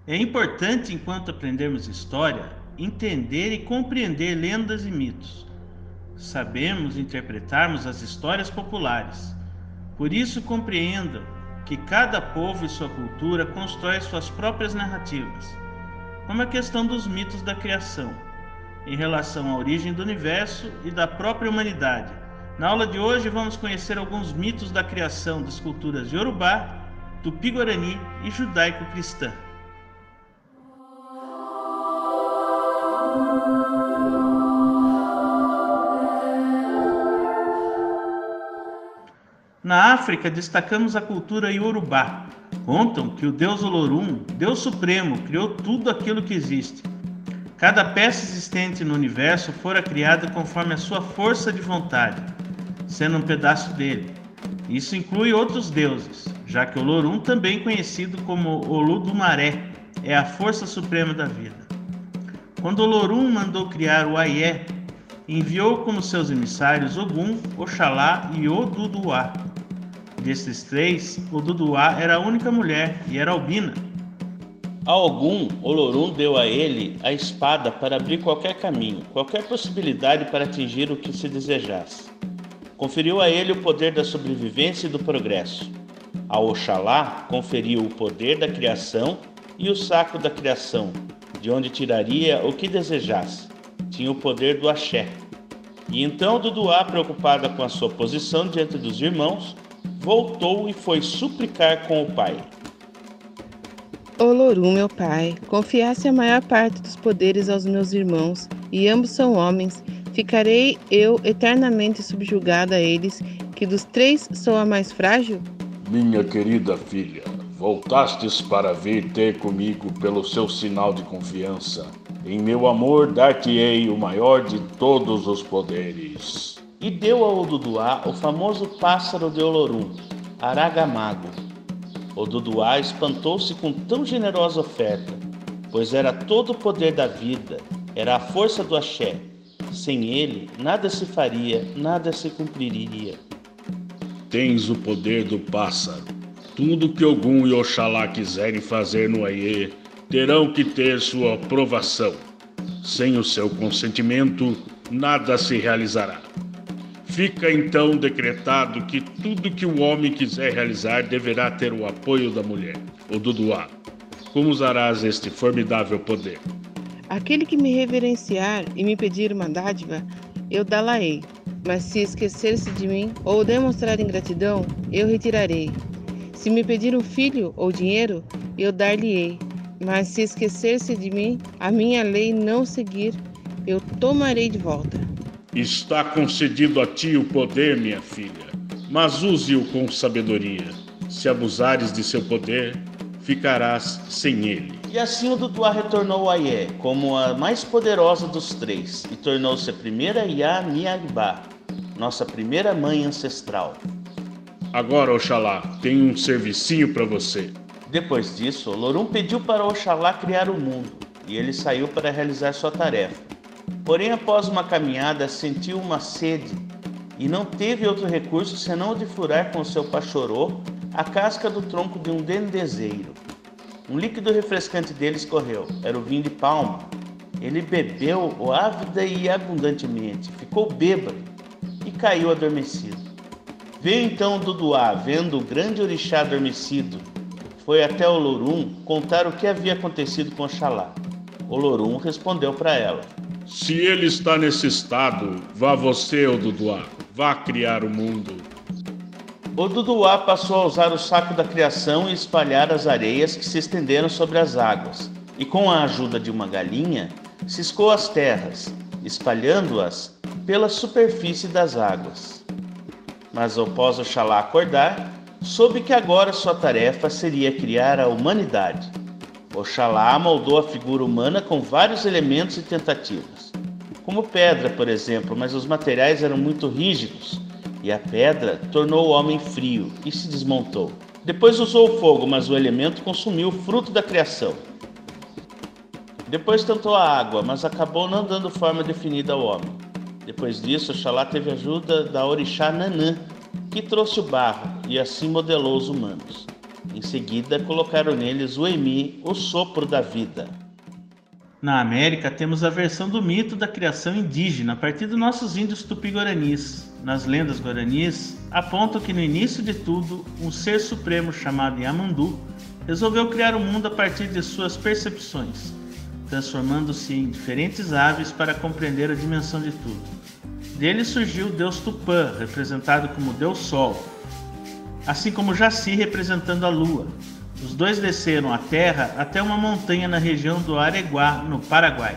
É importante, enquanto aprendemos história, entender e compreender lendas e mitos. Sabemos interpretarmos as histórias populares. Por isso, compreendam que cada povo e sua cultura constrói suas próprias narrativas, como a questão dos mitos da criação, em relação à origem do universo e da própria humanidade. Na aula de hoje vamos conhecer alguns mitos da criação das culturas Yorubá, Tupi-Guarani e judaico-cristã. Na África, destacamos a cultura Yorubá. Contam que o deus Olorum, Deus Supremo, criou tudo aquilo que existe. Cada peça existente no universo fora criada conforme a sua força de vontade, sendo um pedaço dele. Isso inclui outros deuses, já que Olorum, também conhecido como Oludumaré, é a força suprema da vida. Quando Olorum mandou criar o Ayé, enviou como seus emissários Ogum, Oxalá e Oduduá. Desses três, Oduduá era a única mulher e era albina. A Ogum, Olorum deu a ele a espada para abrir qualquer caminho, qualquer possibilidade para atingir o que se desejasse. Conferiu a ele o poder da sobrevivência e do progresso. A Oxalá conferiu o poder da criação e o sacro da criação, de onde tiraria o que desejasse. Tinha o poder do axé. E então Duduá, preocupada com a sua posição diante dos irmãos, voltou e foi suplicar com o pai. Olorum, meu pai, confiasse a maior parte dos poderes aos meus irmãos, e ambos são homens. Ficarei eu eternamente subjugada a eles, que dos três sou a mais frágil? Minha querida filha, voltastes para vir ter comigo pelo seu sinal de confiança. Em meu amor dar-te-ei o maior de todos os poderes. E deu a Oduduá o famoso pássaro de Olorum, Aragamago. Oduduá espantou-se com tão generosa oferta, pois era todo o poder da vida, era a força do axé. Sem ele, nada se faria, nada se cumpriria. Tens o poder do pássaro. Tudo que Ogum e Oxalá quiserem fazer no Ayê, terão que ter sua aprovação. Sem o seu consentimento, nada se realizará. Fica então decretado que tudo que o homem quiser realizar deverá ter o apoio da mulher, Oduduá. Como usarás este formidável poder? Aquele que me reverenciar e me pedir uma dádiva, eu dá-la-ei. Mas se esquecer-se de mim ou demonstrar ingratidão, eu retirarei. Se me pedir um filho ou dinheiro, eu dar-lhe-ei. Mas se esquecer-se de mim, a minha lei não seguir, eu tomarei de volta. Está concedido a ti o poder, minha filha, mas use-o com sabedoria. Se abusares de seu poder, ficarás sem ele. E assim Oduduá retornou ao Ayé como a mais poderosa dos três e tornou-se a primeira Yá-Miagbá, nossa primeira mãe ancestral. Agora, Oxalá, tenho um servicinho para você. Depois disso, Olorum pediu para Oxalá criar o mundo e ele saiu para realizar sua tarefa. Porém, após uma caminhada, sentiu uma sede e não teve outro recurso senão o de furar com o seu pachorô a casca do tronco de um dendezeiro. Um líquido refrescante dele escorreu, era o vinho de palma. Ele bebeu ávida e abundantemente, ficou bêbado e caiu adormecido. Veio então Duduá, vendo o grande orixá adormecido, foi até Olorum contar o que havia acontecido com Oxalá. Olorum respondeu para ela: Se ele está nesse estado, vá você, Oduduá, vá criar o mundo. Oduduá passou a usar o saco da criação e espalhar as areias que se estenderam sobre as águas, e com a ajuda de uma galinha, ciscou as terras, espalhando-as pela superfície das águas. Mas após Oxalá acordar, soube que agora sua tarefa seria criar a humanidade. Oxalá moldou a figura humana com vários elementos e tentativas, como pedra, por exemplo, mas os materiais eram muito rígidos, e a pedra tornou o homem frio e se desmontou. Depois usou o fogo, mas o elemento consumiu o fruto da criação. Depois tentou a água, mas acabou não dando forma definida ao homem. Depois disso, Oxalá teve ajuda da orixá Nanã, que trouxe o barro e assim modelou os humanos. Em seguida, colocaram neles o Emi, o sopro da vida. Na América, temos a versão do mito da criação indígena a partir dos nossos índios tupi-guaranis. Nas lendas guaranis, apontam que no início de tudo, um ser supremo chamado Yamandu resolveu criar o mundo a partir de suas percepções, transformando-se em diferentes aves para compreender a dimensão de tudo. Dele surgiu o deus Tupã, representado como Deus Sol, assim como Jaci, representando a lua. Os dois desceram a terra até uma montanha na região do Areguá, no Paraguai.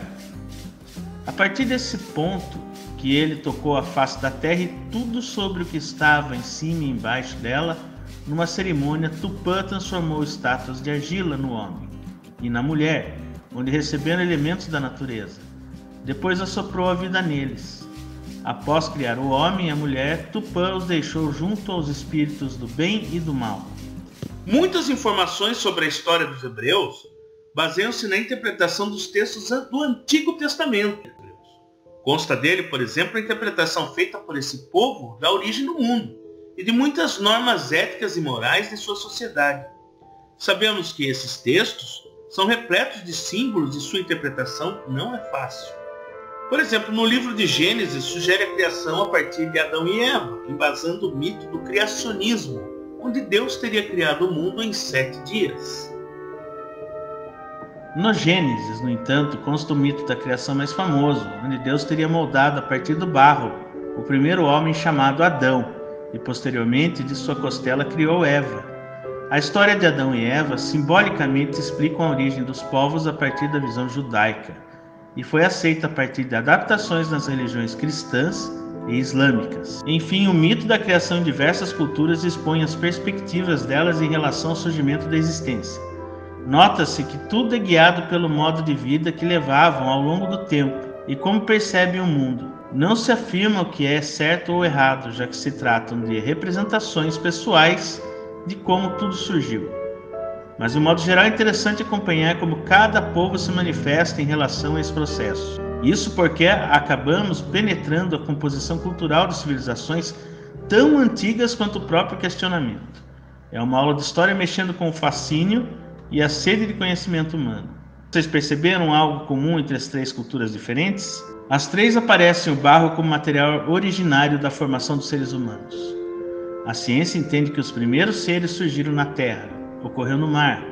A partir desse ponto, que ele tocou a face da terra e tudo sobre o que estava em cima e embaixo dela, numa cerimônia, Tupã transformou estátuas de argila no homem e na mulher, onde receberam elementos da natureza. Depois assoprou a vida neles. Após criar o homem e a mulher, Tupã os deixou junto aos espíritos do bem e do mal. Muitas informações sobre a história dos hebreus baseiam-se na interpretação dos textos do Antigo Testamento. Consta dele, por exemplo, a interpretação feita por esse povo da origem do mundo e de muitas normas éticas e morais de sua sociedade. Sabemos que esses textos são repletos de símbolos e sua interpretação não é fácil. Por exemplo, no livro de Gênesis sugere a criação a partir de Adão e Eva, embasando o mito do criacionismo, onde Deus teria criado o mundo em 7 dias. No Gênesis, no entanto, consta o mito da criação mais famoso, onde Deus teria moldado a partir do barro o primeiro homem chamado Adão, e posteriormente de sua costela criou Eva. A história de Adão e Eva simbolicamente explica a origem dos povos a partir da visão judaica, e foi aceita a partir de adaptações nas religiões cristãs e islâmicas. Enfim, o mito da criação em diversas culturas expõe as perspectivas delas em relação ao surgimento da existência. Nota-se que tudo é guiado pelo modo de vida que levavam ao longo do tempo e como percebem o mundo. Não se afirma o que é certo ou errado, já que se tratam de representações pessoais de como tudo surgiu. Mas, de modo geral, é interessante acompanhar como cada povo se manifesta em relação a esse processo. Isso porque acabamos penetrando a composição cultural de civilizações tão antigas quanto o próprio questionamento. É uma aula de história mexendo com o fascínio e a sede de conhecimento humano. Vocês perceberam algo comum entre as 3 culturas diferentes? As 3 aparecem o barro como material originário da formação dos seres humanos. A ciência entende que os primeiros seres surgiram na terra, ocorreu no mar,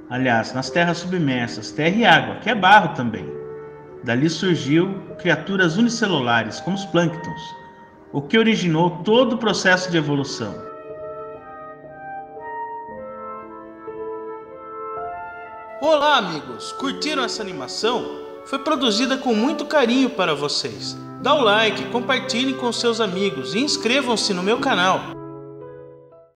aliás, nas terras submersas, terra e água, que é barro também. Dali surgiu criaturas unicelulares, como os plânctons, o que originou todo o processo de evolução. Olá, amigos! Curtiram essa animação? Foi produzida com muito carinho para vocês. Dá o like, compartilhem com seus amigos e inscrevam-se no meu canal.